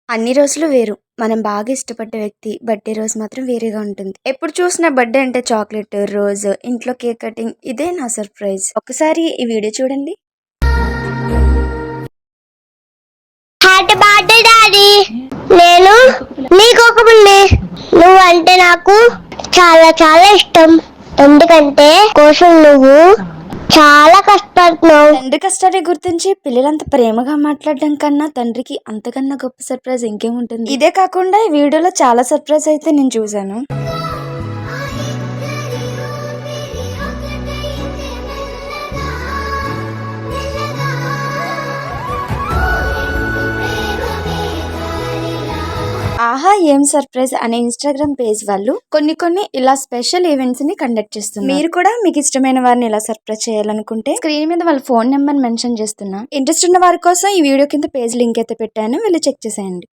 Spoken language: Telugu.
అన్ని రోజులు వేరు. మనం బాగా ఇష్టపడ్డ వ్యక్తి బర్త్‌డే రోజు మాత్రం వేరేగా ఉంటుంది. ఎప్పుడు చూసినా బర్త్‌డే అంటే చాక్లెట్, రోజ్, ఇంట్లో కేక్ కటింగ్ ఇదే నా సర్ప్రైజ్. ఒక్కసారి ఈ వీడియో చూడండి. Happy birthday daddy. నేను నీకోకముందే నువ్వంటే నాకు చాలా చాలా ఇష్టం. ఎందుకంటే కోసం నువ్వు చాలా కష్టపడుతున్నావు. తండ్రి కష్టాన్ని గుర్తించి పిల్లలంత ప్రేమగా మాట్లాడడం కన్నా తండ్రికి అంతకన్నా గొప్ప సర్ప్రైజ్ ఇంకేముంటుంది. ఇదే కాకుండా ఈ వీడియోలో చాలా సర్ప్రైజ్ అయితే నేను చూశాను. ఆహా ఏం సర్ప్రైజ్ అనే ఇన్స్టాగ్రామ్ పేజ్ వాళ్ళు కొన్ని ఇలా స్పెషల్ ఈవెంట్స్ ని కండక్ట్ చేస్తున్నారు. మీరు కూడా మీకు ఇష్టమైన వారిని ఇలా సర్ప్రైజ్ చేయాలనుకుంటే స్క్రీన్ మీద వాళ్ళ ఫోన్ నెంబర్ మెన్షన్ చేస్తున్నా. ఇంట్రెస్ట్ ఉన్న వారి కోసం ఈ వీడియో కింద పేజ్ లింక్ అయితే పెట్టాను, వెళ్ళి చెక్ చేసేయండి.